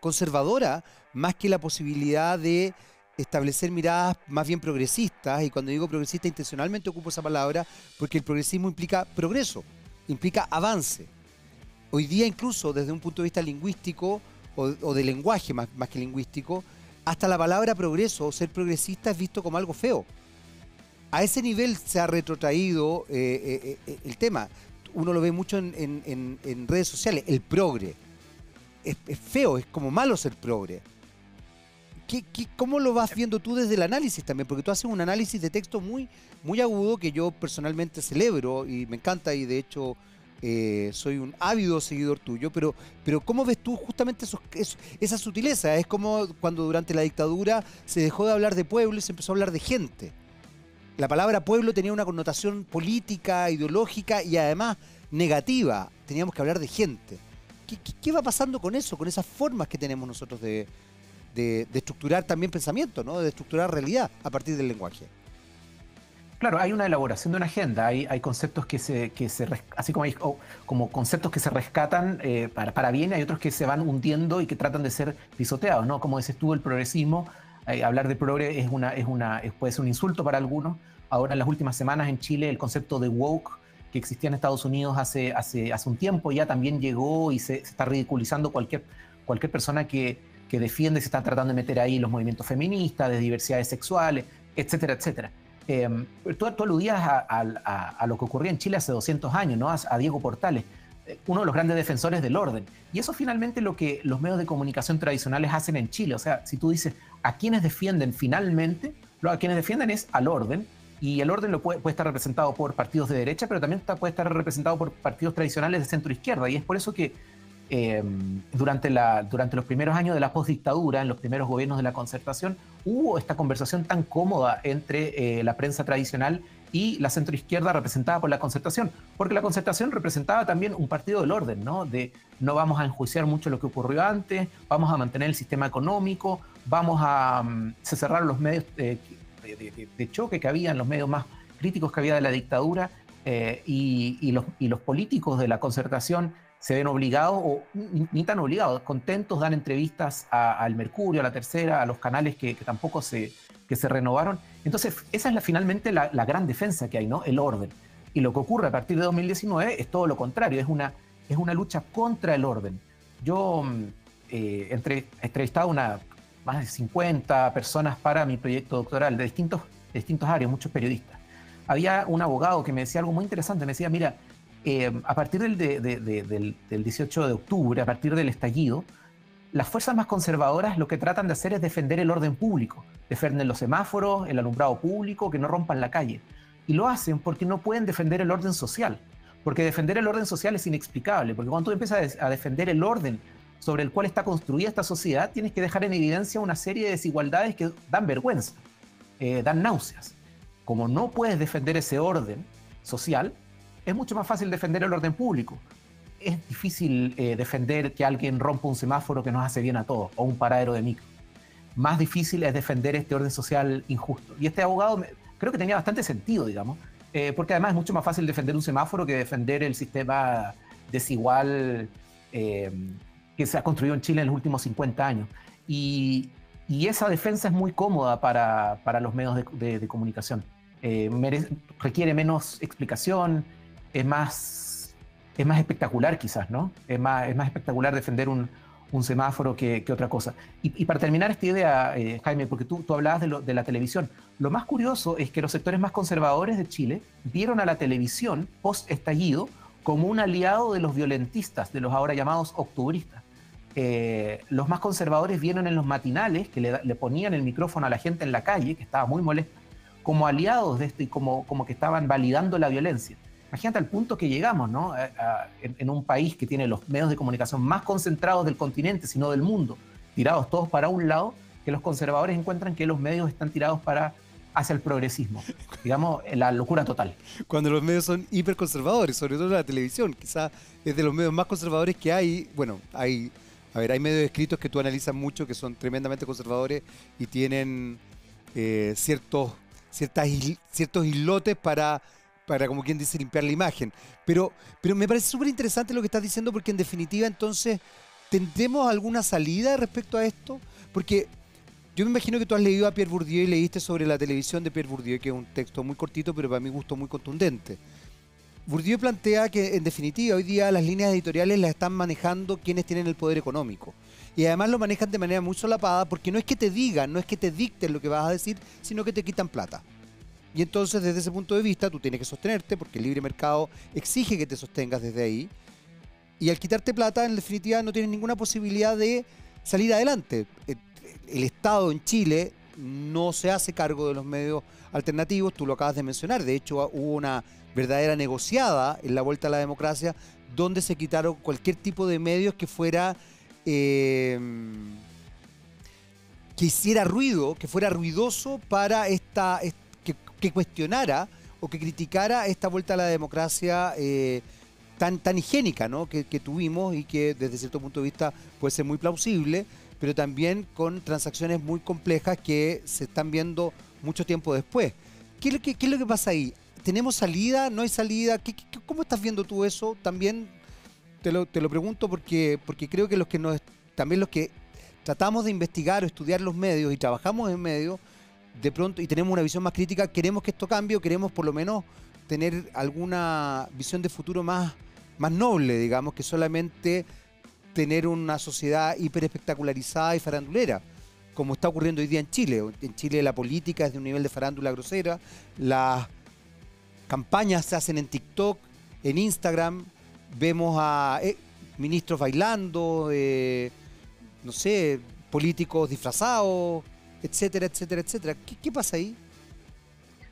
conservadora, más que la posibilidad de establecer miradas más bien progresistas. Y cuando digo progresista, intencionalmente ocupo esa palabra, porque el progresismo implica progreso, implica avance. Hoy día, incluso desde un punto de vista lingüístico o de lenguaje más que lingüístico, hasta la palabra progreso o ser progresista es visto como algo feo. A ese nivel se ha retrotraído el tema. Uno lo ve mucho en redes sociales, el progre. Es feo, es como malo ser progre. ¿Cómo lo vas viendo tú desde el análisis también? Porque tú haces un análisis de texto muy, muy agudo que yo personalmente celebro y me encanta, y de hecho soy un ávido seguidor tuyo, pero ¿cómo ves tú justamente esa sutileza? Es como cuando durante la dictadura se dejó de hablar de pueblo y se empezó a hablar de gente. La palabra pueblo tenía una connotación política, ideológica y además negativa. Teníamos que hablar de gente. ¿Qué va pasando con eso, con esas formas que tenemos nosotros de estructurar también pensamiento, ¿no? De estructurar realidad a partir del lenguaje? Claro, hay una elaboración de una agenda, hay conceptos así como hay como conceptos que se rescatan para bien, hay otros que se van hundiendo y que tratan de ser pisoteados, ¿no? Como dices tú, el progresismo, hablar de progre puede ser un insulto para algunos. Ahora, en las últimas semanas en Chile, el concepto de woke, que existía en Estados Unidos hace un tiempo, ya también llegó y se está ridiculizando cualquier persona que defiende, se está tratando de meter ahí los movimientos feministas, de diversidades sexuales, etcétera, etcétera. Tú aludías a lo que ocurría en Chile hace 200 años, ¿no? A Diego Portales. uno de los grandes defensores del orden. Y eso finalmente es lo que los medios de comunicación tradicionales hacen en Chile. O sea, si tú dices a quienes defienden finalmente, a quienes defienden es al orden, y el orden puede estar representado por partidos de derecha, pero también puede estar representado por partidos tradicionales de centro-izquierda. Y es por eso que durante los primeros años de la postdictadura, en los primeros gobiernos de la Concertación, hubo esta conversación tan cómoda entre la prensa tradicional y la centroizquierda representada por la Concertación, porque la Concertación representaba también un partido del orden, ¿no? De no vamos a enjuiciar mucho lo que ocurrió antes, vamos a mantener el sistema económico, vamos a se cerraron los medios de choque que había, en los medios más críticos que había de la dictadura, y los políticos de la Concertación se ven obligados, o ni tan obligados, contentos, dan entrevistas al Mercurio, a La Tercera, a los canales que tampoco se renovaron. Entonces, esa es finalmente la gran defensa que hay, ¿no? El orden. Y lo que ocurre a partir de 2019 es todo lo contrario, es una lucha contra el orden. Yo he entrevistado más de 50 personas para mi proyecto doctoral de distintos áreas, muchos periodistas. Había un abogado que me decía algo muy interesante, me decía, mira, a partir del 18 de octubre, a partir del estallido, las fuerzas más conservadoras lo que tratan de hacer es defender el orden público, defender los semáforos, el alumbrado público, que no rompan la calle. Y lo hacen porque no pueden defender el orden social, porque defender el orden social es inexplicable, porque cuando tú empiezas a defender el orden sobre el cual está construida esta sociedad, tienes que dejar en evidencia una serie de desigualdades que dan vergüenza, dan náuseas. Como no puedes defender ese orden social, es mucho más fácil defender el orden público. Es difícil defender que alguien rompa un semáforo que nos hace bien a todos, o un paradero de micro. Más difícil es defender este orden social injusto. Y este abogado creo que tenía bastante sentido, digamos, porque además es mucho más fácil defender un semáforo que defender el sistema desigual que se ha construido en Chile en los últimos 50 años. Y esa defensa es muy cómoda para los medios de comunicación. Requiere menos explicación, es más espectacular quizás, ¿no? Es más espectacular defender un semáforo que otra cosa. Y para terminar esta idea, Jaime, porque tú hablabas de la televisión, lo más curioso es que los sectores más conservadores de Chile vieron a la televisión post-estallido como un aliado de los violentistas, de los ahora llamados octubristas. Los más conservadores vieron en los matinales, que le ponían el micrófono a la gente en la calle, que estaba muy molesta, como aliados de esto y como que estaban validando la violencia. Imagínate al punto que llegamos, ¿no? En un país que tiene los medios de comunicación más concentrados del continente, sino del mundo, tirados todos para un lado, que los conservadores encuentran que los medios están tirados hacia el progresismo. Digamos, la locura total. Cuando los medios son hiperconservadores, sobre todo la televisión, quizás es de los medios más conservadores que hay. Bueno, hay medios escritos que tú analizas mucho, que son tremendamente conservadores y tienen ciertos islotes para, como quien dice, limpiar la imagen. Pero me parece súper interesante lo que estás diciendo, porque en definitiva entonces, ¿tendremos alguna salida respecto a esto? Porque yo me imagino que tú has leído a Pierre Bourdieu y leíste sobre la televisión de Pierre Bourdieu, que es un texto muy cortito, pero para mi gusto muy contundente. Bourdieu plantea que, en definitiva, hoy día las líneas editoriales las están manejando quienes tienen el poder económico. Y además lo manejan de manera muy solapada, porque no es que te digan, no es que te dicten lo que vas a decir, sino que te quitan plata. Y entonces, desde ese punto de vista, tú tienes que sostenerte, porque el libre mercado exige que te sostengas desde ahí. Y al quitarte plata, en definitiva, no tienes ninguna posibilidad de salir adelante. El Estado en Chile no se hace cargo de los medios alternativos, tú lo acabas de mencionar. De hecho, hubo una verdadera negociada en la vuelta a la democracia, donde se quitaron cualquier tipo de medios que fuera que hiciera ruido, que fuera ruidoso para que cuestionara o que criticara esta vuelta a la democracia tan higiénica, ¿no? que tuvimos, y que desde cierto punto de vista puede ser muy plausible, pero también con transacciones muy complejas que se están viendo mucho tiempo después. ¿Qué es lo que pasa ahí? ¿Tenemos salida? ¿No hay salida? ¿Cómo estás viendo tú eso? También te lo pregunto porque creo que también los que tratamos de investigar o estudiar los medios y trabajamos en medios, de pronto, y tenemos una visión más crítica, queremos que esto cambie, o queremos por lo menos tener alguna visión de futuro más noble, digamos, que solamente tener una sociedad hiper espectacularizada y farandulera, como está ocurriendo hoy día en Chile. En Chile la política es de un nivel de farándula grosera, las campañas se hacen en TikTok, en Instagram, vemos a ministros bailando, no sé, políticos disfrazados, etcétera, etcétera, etcétera. ¿Qué pasa ahí?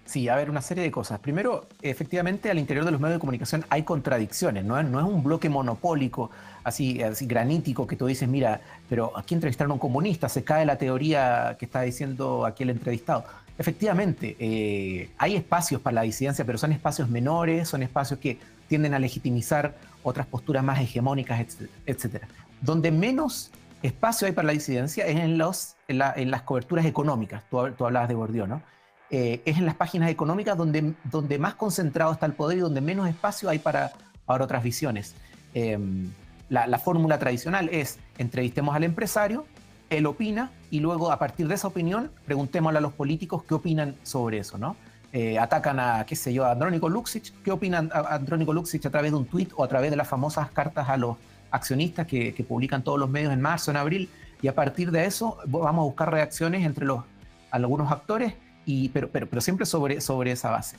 Sí, a ver, una serie de cosas. Primero, efectivamente, al interior de los medios de comunicación hay contradicciones, no es un bloque monopólico, así granítico, que tú dices, mira, pero aquí entrevistaron a un comunista, se cae la teoría que está diciendo aquí el entrevistado. Efectivamente, hay espacios para la disidencia, pero son espacios menores, son espacios que tienden a legitimizar otras posturas más hegemónicas, etcétera. Donde menos espacio hay para la disidencia es en las coberturas económicas. Tú hablabas de Bourdieu, ¿no? Es en las páginas económicas donde más concentrado está el poder y donde menos espacio hay para otras visiones. La fórmula tradicional es: entrevistemos al empresario, él opina, y luego, a partir de esa opinión, preguntémosle a los políticos qué opinan sobre eso, ¿no? Atacan a, qué sé yo, a Andrónico Luksic. ¿Qué opinan a Andrónico Luksic a través de un tuit o a través de las famosas cartas a los accionistas que publican todos los medios en marzo, en abril? Y a partir de eso vamos a buscar reacciones entre algunos actores, pero siempre sobre esa base.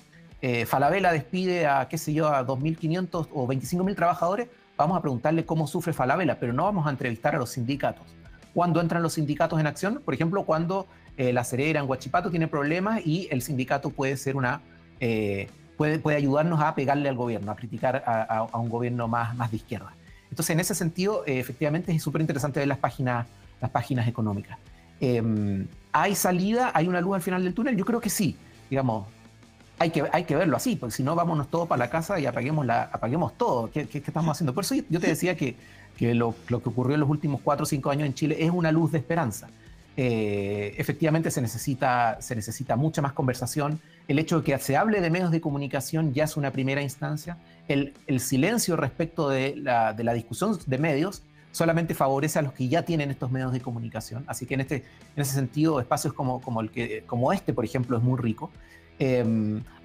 Falabella despide a, qué sé yo, a 2.500 o 25.000 trabajadores. Vamos a preguntarle cómo sufre Falabella, pero no vamos a entrevistar a los sindicatos. ¿Cuándo entran los sindicatos en acción? Por ejemplo, cuando La Acerera en Huachipato tiene problemas y el sindicato puede ser puede ayudarnos a pegarle al gobierno, a criticar a un gobierno más de izquierda. Entonces, en ese sentido, efectivamente es súper interesante ver las páginas económicas. ¿Hay salida? ¿Hay una luz al final del túnel? Yo creo que sí. Digamos, hay que verlo así, porque si no, vámonos todos para la casa y apaguemos todo. ¿Qué estamos haciendo? Por eso yo te decía que lo que ocurrió en los últimos 4 o 5 años en Chile es una luz de esperanza. Efectivamente se necesita mucha más conversación. El hecho de que se hable de medios de comunicación ya es una primera instancia. El silencio respecto de la discusión de medios solamente favorece a los que ya tienen estos medios de comunicación. Así que en ese sentido, espacios como este, por ejemplo, es muy rico.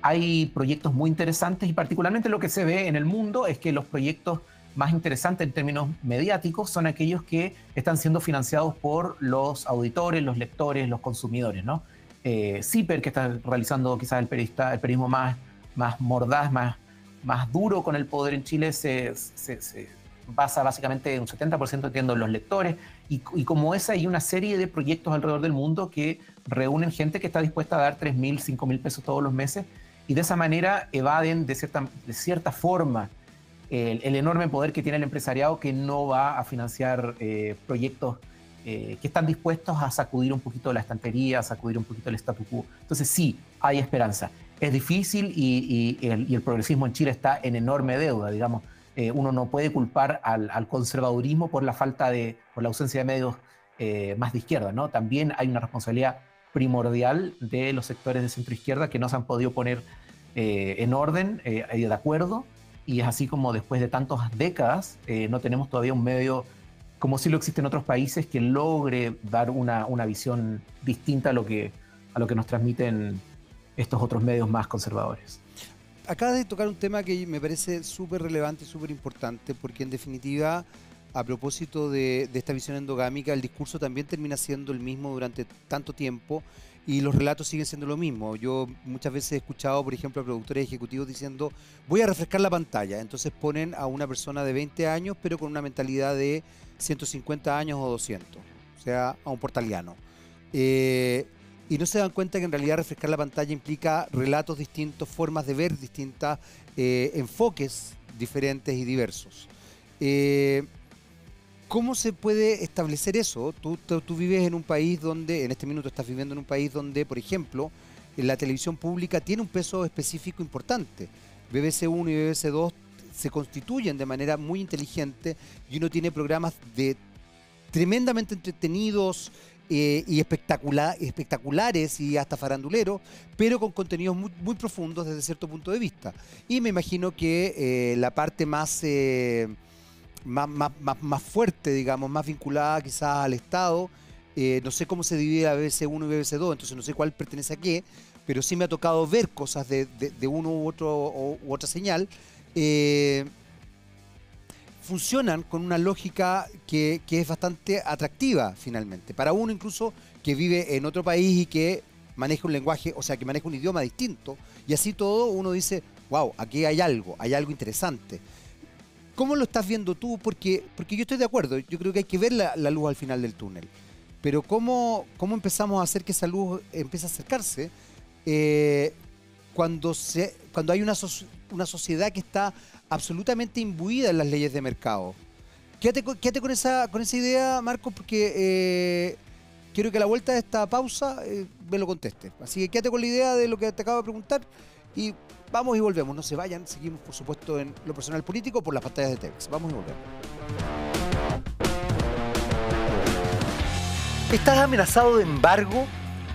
Hay proyectos muy interesantes, y particularmente lo que se ve en el mundo es que los proyectos más interesantes en términos mediáticos son aquellos que están siendo financiados por los auditores, los lectores, los consumidores, ¿no? CIPER, que está realizando quizás el periodismo más mordaz, más duro con el poder en Chile, se basa básicamente en un 70%, entiendo, en los lectores, y como esa hay una serie de proyectos alrededor del mundo que reúnen gente que está dispuesta a dar 3.000, 5.000 pesos todos los meses, y de esa manera evaden de cierta forma el enorme poder que tiene el empresariado, que no va a financiar proyectos que están dispuestos a sacudir un poquito la estantería, a sacudir un poquito el statu quo. Entonces sí, hay esperanza. Es difícil y el progresismo en Chile está en enorme deuda, digamos. Uno no puede culpar al conservadurismo por la ausencia de medios más de izquierda, ¿no? También hay una responsabilidad primordial de los sectores de centro-izquierda que no se han podido poner en orden, de acuerdo, y es así como después de tantas décadas no tenemos todavía un medio, como sí lo existe en otros países, que logre dar una visión distinta a lo que nos transmiten estos otros medios más conservadores. Acabas de tocar un tema que me parece súper relevante y súper importante, porque en definitiva, a propósito de esta visión endogámica, el discurso también termina siendo el mismo durante tanto tiempo y los relatos siguen siendo lo mismo. Yo muchas veces he escuchado, por ejemplo, a productores ejecutivos diciendo: voy a refrescar la pantalla. Entonces ponen a una persona de 20 años, pero con una mentalidad de 150 años o 200, o sea, a un portaliano. Y no se dan cuenta que en realidad refrescar la pantalla implica relatos distintos, formas de ver distintas, enfoques diferentes y diversos. ¿Cómo se puede establecer eso? Tú vives en un país donde, en este minuto estás viviendo en un país donde, por ejemplo, la televisión pública tiene un peso específico importante. BBC 1 y BBC 2 se constituyen de manera muy inteligente y uno tiene programas tremendamente entretenidos, y espectaculares y hasta faranduleros, pero con contenidos muy, muy profundos desde cierto punto de vista. Y me imagino que la parte más fuerte, digamos, más vinculada quizás al Estado, no sé cómo se divide la BBC 1 y BBC 2, entonces no sé cuál pertenece a qué, pero sí me ha tocado ver cosas de uno u otra señal. Funcionan con una lógica que es bastante atractiva finalmente, para uno incluso que vive en otro país y que maneja un lenguaje, o sea, que maneja un idioma distinto, y así todo uno dice: wow, aquí hay algo interesante. ¿Cómo lo estás viendo tú? Porque yo estoy de acuerdo, yo creo que hay que ver la luz al final del túnel. Pero ¿cómo empezamos a hacer que esa luz empiece a acercarse cuando hay una sociedad que está absolutamente imbuida en las leyes de mercado? Quédate con esa idea, Marcos, porque quiero que a la vuelta de esta pausa me lo conteste. Así que quédate con la idea de lo que te acabo de preguntar y vamos y volvemos. No se vayan, seguimos por supuesto en lo personal político por las pantallas de TVX. Vamos y volvemos. ¿Estás amenazado de embargo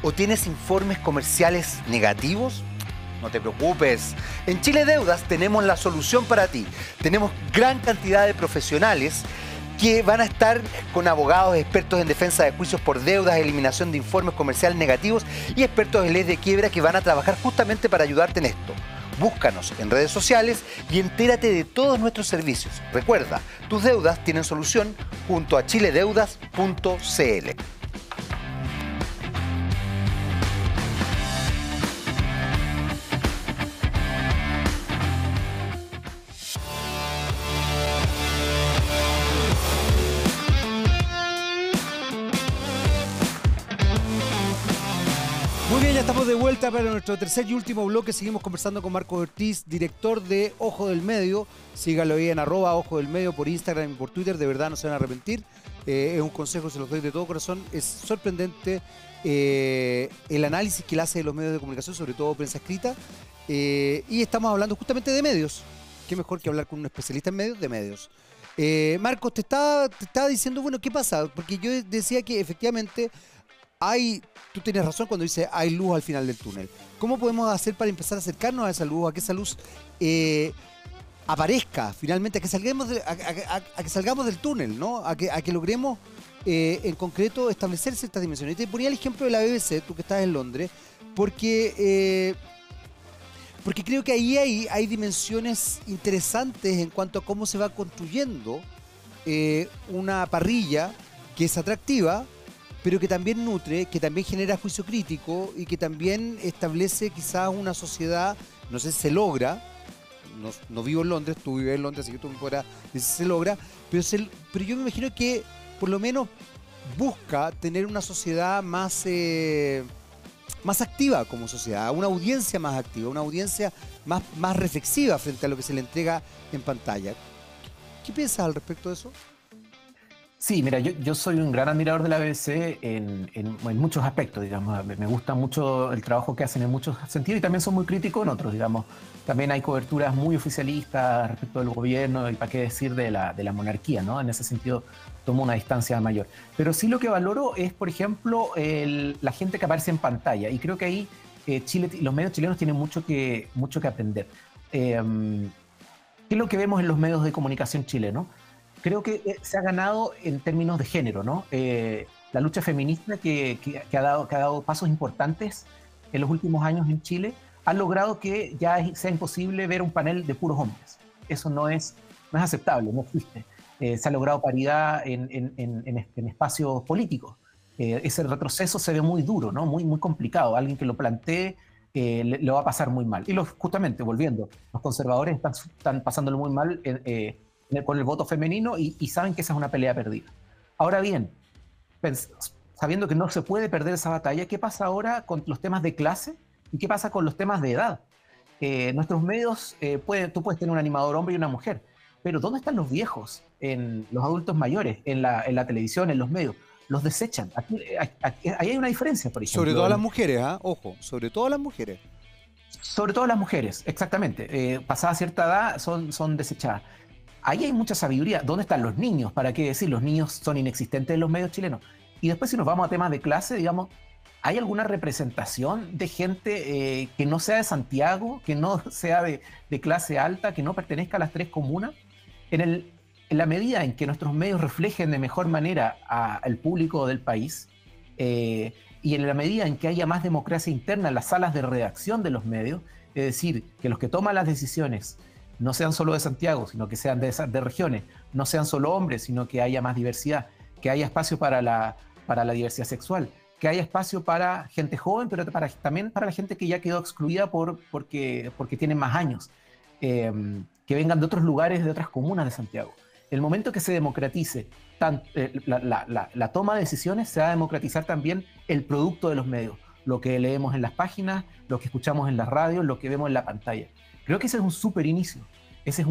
o tienes informes comerciales negativos? No te preocupes. En Chile Deudas tenemos la solución para ti. Tenemos gran cantidad de profesionales que van a estar con abogados expertos en defensa de juicios por deudas, eliminación de informes comerciales negativos y expertos en leyes de quiebra que van a trabajar justamente para ayudarte en esto. Búscanos en redes sociales y entérate de todos nuestros servicios. Recuerda, tus deudas tienen solución junto a chiledeudas.cl. Muy bien, ya estamos de vuelta para nuestro tercer y último bloque. Seguimos conversando con Marcos Ortiz, director de Ojo del Medio. Sígalo ahí en @Ojo del Medio por Instagram y por Twitter. De verdad no se van a arrepentir. Es un consejo, se los doy de todo corazón. Es sorprendente el análisis que él hace de los medios de comunicación, sobre todo prensa escrita. Y estamos hablando justamente de medios. Qué mejor que hablar con un especialista en medios de medios. Marcos, te estaba diciendo, bueno, ¿qué pasa? Porque yo decía que efectivamente tú tienes razón cuando dices hay luz al final del túnel. ¿Cómo podemos hacer para empezar a acercarnos a esa luz, a que esa luz aparezca finalmente, a que salgamos del túnel, ¿no? A que logremos en concreto establecer ciertas dimensiones? Y te ponía el ejemplo de la BBC, tú que estás en Londres, porque creo que ahí hay dimensiones interesantes en cuanto a cómo se va construyendo una parrilla que es atractiva, pero que también nutre, que también genera juicio crítico y que también establece quizás una sociedad, no sé si se logra, no vivo en Londres, tú vives en Londres, así que tú me podrás decir si se logra, pero yo me imagino que por lo menos busca tener una sociedad más activa como sociedad, una audiencia más activa, una audiencia más reflexiva frente a lo que se le entrega en pantalla. ¿Qué piensas al respecto de eso? Sí, mira, yo soy un gran admirador de la BBC en muchos aspectos, digamos. Me gusta mucho el trabajo que hacen en muchos sentidos y también son muy críticos en otros, digamos. También hay coberturas muy oficialistas respecto del gobierno y para qué decir de la monarquía, ¿no? En ese sentido tomo una distancia mayor. Pero sí lo que valoro es, por ejemplo, la gente que aparece en pantalla. Y creo que ahí los medios chilenos tienen mucho que aprender. ¿Qué es lo que vemos en los medios de comunicación chilenos? Creo que se ha ganado en términos de género, ¿no? La lucha feminista que ha dado pasos importantes en los últimos años en Chile ha logrado que ya sea imposible ver un panel de puros hombres. Eso no es aceptable, no existe. Se ha logrado paridad en espacios políticos. Ese retroceso se ve muy duro, ¿no? Muy complicado. Alguien que lo plantee le va a pasar muy mal. Y justamente, volviendo, los conservadores están pasándolo muy mal con el voto femenino y saben que esa es una pelea perdida. Ahora bien, sabiendo que no se puede perder esa batalla, ¿qué pasa ahora con los temas de clase y qué pasa con los temas de edad? Nuestros medios, tú puedes tener un animador hombre y una mujer, pero ¿dónde están los viejos, los adultos mayores, en la televisión, en los medios? Los desechan. Ahí hay una diferencia, por ejemplo. Sobre todo las mujeres, ojo, sobre todo las mujeres. Sobre todo las mujeres, exactamente. Pasada cierta edad son desechadas. Ahí hay mucha sabiduría. ¿Dónde están los niños? ¿Para qué decir? Los niños son inexistentes en los medios chilenos. Y después, si nos vamos a temas de clase, digamos, ¿hay alguna representación de gente que no sea de Santiago, que no sea de clase alta, que no pertenezca a las tres comunas? En la medida en que nuestros medios reflejen de mejor manera al público del país y en la medida en que haya más democracia interna en las salas de redacción de los medios, es decir, que los que toman las decisiones no sean solo de Santiago, sino que sean de regiones, no sean solo hombres, sino que haya más diversidad, que haya espacio para la diversidad sexual, que haya espacio para gente joven, pero también para la gente que ya quedó excluida porque tienen más años. que vengan de otros lugares, de otras comunas de Santiago. El momento que se democratice la toma de decisiones, se va a democratizar también el producto de los medios, lo que leemos en las páginas, lo que escuchamos en las radios, lo que vemos en la pantalla. Creo que ese es un súper inicio, ese es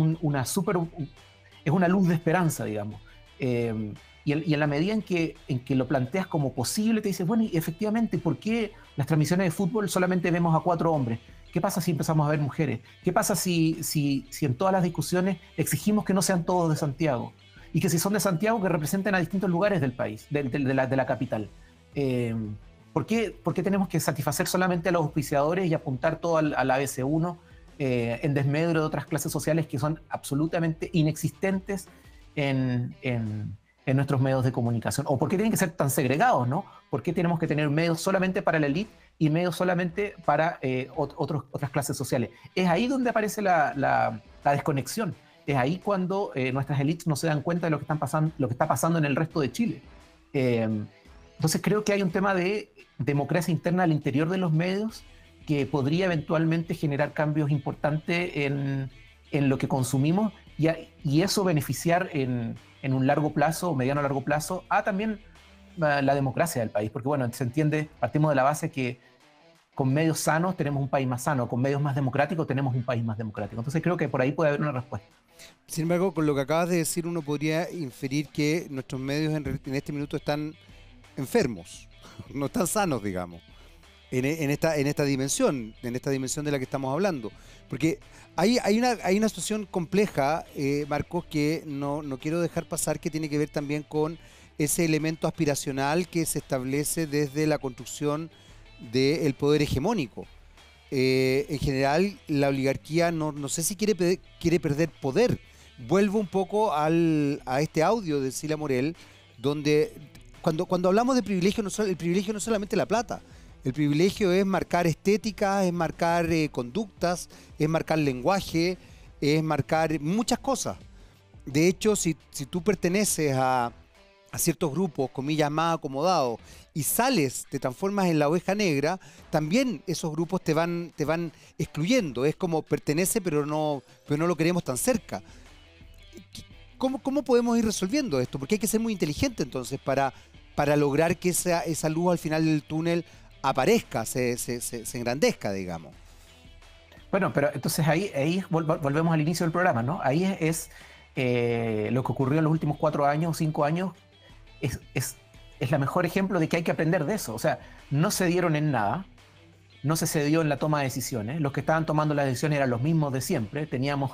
es una luz de esperanza, digamos. Y en la medida en que lo planteas como posible, te dices, bueno, y efectivamente, ¿por qué las transmisiones de fútbol solamente vemos a 4 hombres? ¿Qué pasa si empezamos a ver mujeres? ¿Qué pasa si en todas las discusiones exigimos que no sean todos de Santiago? Y que si son de Santiago, que representen a distintos lugares del país, de la capital. ¿Por qué tenemos que satisfacer solamente a los auspiciadores y apuntar todo al ABC1 en desmedro de otras clases sociales que son absolutamente inexistentes en nuestros medios de comunicación? ¿O por qué tienen que ser tan segregados, ¿no? ¿Por qué tenemos que tener medios solamente para la élite y medios solamente para otras clases sociales? Es ahí donde aparece la desconexión. Es ahí cuando nuestras élites no se dan cuenta de lo que está pasando en el resto de Chile. Entonces creo que hay un tema de democracia interna al interior de los medios que podría eventualmente generar cambios importantes en lo que consumimos y eso beneficiar en un largo plazo, mediano a largo plazo, también la democracia del país. Porque bueno, se entiende, partimos de la base que con medios sanos tenemos un país más sano, con medios más democráticos tenemos un país más democrático. Entonces creo que por ahí puede haber una respuesta. Sin embargo, con lo que acabas de decir, uno podría inferir que nuestros medios en este minuto están enfermos, no están sanos, digamos, en esta dimensión de la que estamos hablando. Porque hay una situación compleja, Marcos, que no quiero dejar pasar, que tiene que ver también con ese elemento aspiracional que se establece desde la construcción del poder hegemónico. En general, la oligarquía no sé si quiere perder poder. Vuelvo un poco a este audio de Sila Morel, donde cuando hablamos de privilegio, el privilegio no es solamente la plata. El privilegio es marcar estética, es marcar conductas, es marcar lenguaje, es marcar muchas cosas. De hecho, si tú perteneces a ciertos grupos, comillas, más acomodados, y sales, te transformas en la oveja negra, también esos grupos te van excluyendo. Es como pertenece, pero no lo queremos tan cerca. ¿Cómo podemos ir resolviendo esto? Porque hay que ser muy inteligente entonces para lograr que esa luz al final del túnel aparezca, se engrandezca, digamos. Bueno, pero entonces ahí volvemos al inicio del programa, ¿no? Ahí es lo que ocurrió en los últimos 4 años, 5 años, es el mejor ejemplo de que hay que aprender de eso. O sea, no cedieron en nada, no se cedió en la toma de decisiones, los que estaban tomando las decisiones eran los mismos de siempre. Teníamos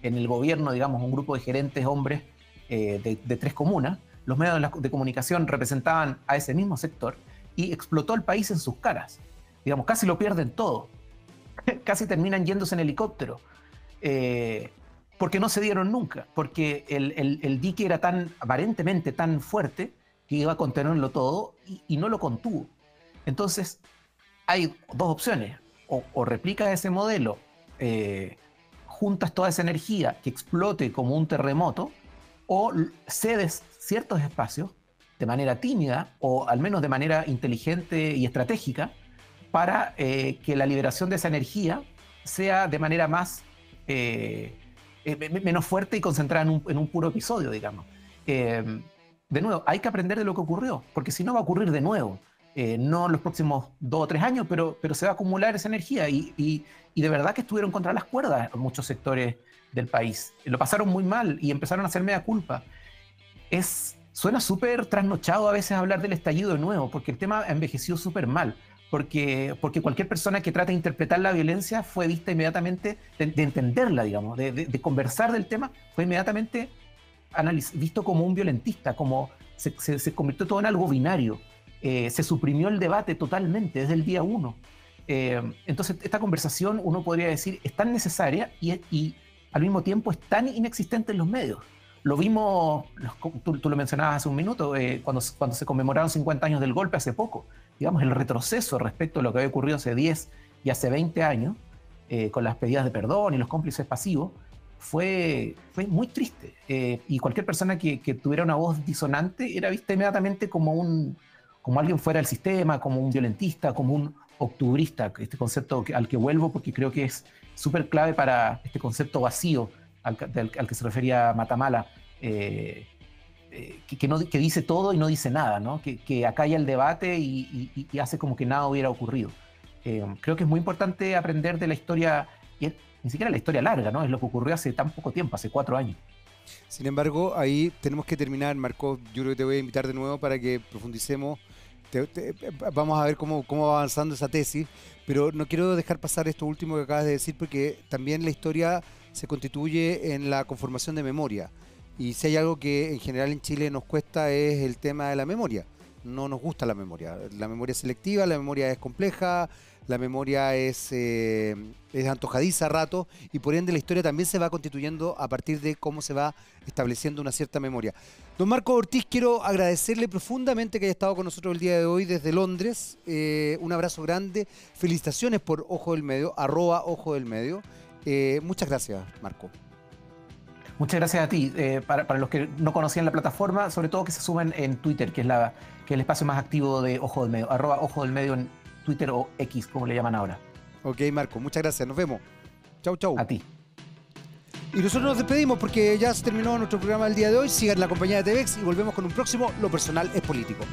en el gobierno, digamos, un grupo de gerentes hombres de 3 comunas. Los medios de comunicación representaban a ese mismo sector y explotó el país en sus caras. Digamos, casi lo pierden todo. Casi terminan yéndose en helicóptero. Porque no se dieron nunca. Porque el dique era aparentemente tan fuerte que iba a contenerlo todo y no lo contuvo. Entonces, hay 2 opciones. O replicas ese modelo, juntas toda esa energía que explote como un terremoto, o cedes ciertos espacios de manera tímida o al menos de manera inteligente y estratégica para que la liberación de esa energía sea de manera menos fuerte y concentrada en un puro episodio, digamos. De nuevo, hay que aprender de lo que ocurrió, porque si no va a ocurrir de nuevo. No en los próximos 2 o 3 años, pero se va a acumular esa energía y de verdad que estuvieron contra las cuerdas en muchos sectores del país. Lo pasaron muy mal y empezaron a hacer mea culpa. Suena súper trasnochado a veces hablar del estallido de nuevo, porque el tema envejeció súper mal, porque cualquier persona que trata de interpretar la violencia fue vista inmediatamente, de entenderla, digamos, de conversar del tema, fue inmediatamente visto como un violentista, como se convirtió todo en algo binario. Se suprimió el debate totalmente desde el día 1. Entonces esta conversación, uno podría decir, es tan necesaria y al mismo tiempo es tan inexistente en los medios. Lo vimos, tú lo mencionabas hace un minuto, cuando se conmemoraron 50 años del golpe hace poco. Digamos, el retroceso respecto a lo que había ocurrido hace 10 y hace 20 años, con las pedidas de perdón y los cómplices pasivos, fue muy triste. Y cualquier persona que tuviera una voz disonante era vista inmediatamente como alguien fuera del sistema, como un violentista, como un octubrista, este concepto al que vuelvo porque creo que es súper clave para este concepto vacío al que se refería Matamala, que dice todo y no dice nada, ¿no? Que acalla el debate y hace como que nada hubiera ocurrido. Creo que es muy importante aprender de la historia, y ni siquiera la historia larga, ¿no? Es lo que ocurrió hace tan poco tiempo, hace 4 años. Sin embargo, ahí tenemos que terminar, Marco. Yo creo que te voy a invitar de nuevo para que profundicemos. Vamos a ver cómo va avanzando esa tesis, pero no quiero dejar pasar esto último que acabas de decir, porque también la historia se constituye en la conformación de memoria. Y si hay algo que en general en Chile nos cuesta es el tema de la memoria. No nos gusta la memoria. La memoria es selectiva, la memoria es compleja, la memoria es antojadiza a rato, y por ende la historia también se va constituyendo a partir de cómo se va estableciendo una cierta memoria. Don Marco Ortiz, quiero agradecerle profundamente que haya estado con nosotros el día de hoy desde Londres. Un abrazo grande. Felicitaciones por Ojo del Medio, @Ojo del Medio. Muchas gracias, Marco. Muchas gracias a ti. Para los que no conocían la plataforma, sobre todo que se sumen en Twitter, que es el espacio más activo de Ojo del Medio, @Ojo del Medio en Twitter o X, como le llaman ahora. Ok, Marco, muchas gracias. Nos vemos. Chau, chau. A ti. Y nosotros nos despedimos porque ya se terminó nuestro programa del día de hoy. Sigan la compañía de TVX y volvemos con un próximo Lo Personal es Político.